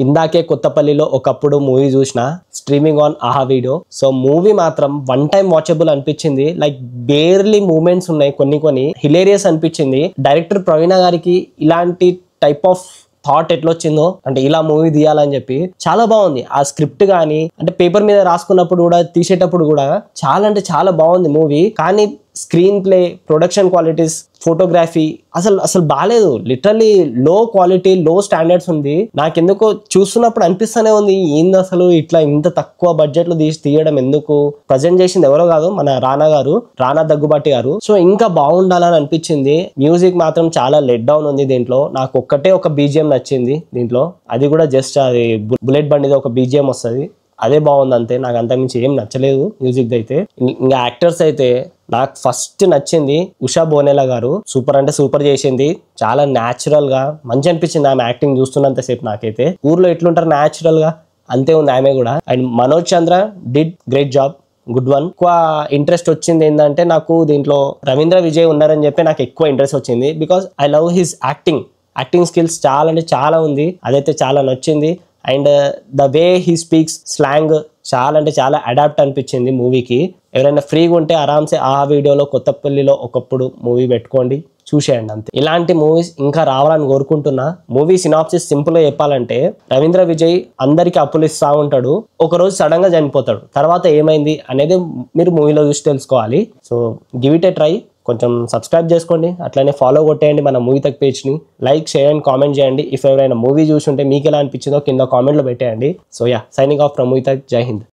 ఇందాకే కొత్తపల్లిలో ఒకప్పుడు మూవీ చూసిన స్ట్రీమింగ్ ఆన్ ఆహా వీడియో. సో మూవీ మాత్రం వన్ టైం వాచబుల్ అనిపించింది. లైక్ బేర్లీ మూమెంట్స్ ఉన్నాయి, కొన్ని హిలేరియస్ అనిపించింది. డైరెక్టర్ ప్రవీణ గారికి ఇలాంటి టైప్ ఆఫ్ థాట్ ఎట్లా వచ్చిందో, అంటే ఇలా మూవీ తీయాలని చెప్పి చాలా బాగుంది. ఆ స్క్రిప్ట్ కానీ అంటే పేపర్ మీద రాసుకున్నప్పుడు కూడా తీసేటప్పుడు కూడా చాలా అంటే చాలా బాగుంది మూవీ. కానీ screen play, production qualities, photography అసలు బాగాలేదు. లిటరల్లీ లో క్వాలిటీ, లో స్టాండర్డ్స్ ఉంది. నాకెందుకో చూస్తున్నప్పుడు అనిపిస్తూనే ఉంది, ఏంది అసలు ఇట్లా ఇంత తక్కువ బడ్జెట్ లో తీయడం ఎందుకు. ప్రజెంట్ చేసింది ఎవరో కాదు, మన రానా దగ్గుబాటి గారు. సో ఇంకా బాగుండాలని అనిపించింది. మ్యూజిక్ మాత్రం చాలా లెట్ డౌన్ ఉంది దీంట్లో. నాకు ఒక్కటే ఒక బీజిఎం నచ్చింది దీంట్లో, అది కూడా జస్ట్ అది బుల్లెట్ బండిది ఒక బీజిఎం వస్తుంది, అదే బాగుంది అంతే. నాకు అంతకుమించి ఏం నచ్చలేదు మ్యూజిక్ అయితే. ఇంకా యాక్టర్స్ అయితే నాకు ఫస్ట్ నచ్చింది ఉషా బోనేలా గారు. సూపర్ అంటే సూపర్ చేసింది. చాలా న్యాచురల్ గా మంచి అనిపించింది ఆమె యాక్టింగ్ చూస్తున్నంత సేపు. నాకైతే ఊర్లో ఎట్లుంటారు న్యాచురల్ గా, అంతే ఉంది ఆమె కూడా. And Manoj Chandra did great job, good one. ఎక్కువ ఇంట్రెస్ట్ వచ్చింది ఏంటంటే నాకు దీంట్లో రవీంద్ర విజయ్ ఉన్నారని చెప్పి నాకు ఎక్కువ ఇంట్రెస్ట్ వచ్చింది. Because I love his acting skills చాలా అంటే చాలా ఉంది, అదైతే చాలా నచ్చింది. And the way he speaks, slang చాలా అంటే చాలా అడాప్ట్ అనిపించింది మూవీకి. ఎవరైనా ఫ్రీగా ఉంటే ఆరామ్సే ఆ వీడియోలో కొత్తపల్లిలో ఒకప్పుడు మూవీ పెట్టుకోండి, చూసేయండి అంతే. ఇలాంటి మూవీస్ ఇంకా రావాలని కోరుకుంటున్నా. మూవీ సినాప్సిస్ సింపుల్ గా చెప్పాలంటే, రవీంద్ర విజయ్ అందరికి అప్పులు ఇస్తా ఉంటాడు, ఒకరోజు సడన్ గా చనిపోతాడు. తర్వాత ఏమైంది అనేది మీరు మూవీలో చూసి తెలుసుకోవాలి. So give it A try. కొంచెం సబ్స్క్రైబ్ చేసుకోండి, అట్లనే ఫాలో కొట్టేయండి మన మూవీ తక్ పేజ్ని. లైక్ చేయండి, కామెంట్ చేయండి. ఇఫ్ ఎవరైనా మూవీ చూసి ఉంటే మీకు ఎలా అనిపించిందో కింద కామెంట్లో పెట్టేయండి. So yeah, signing off from movie తక్. జై హింద్.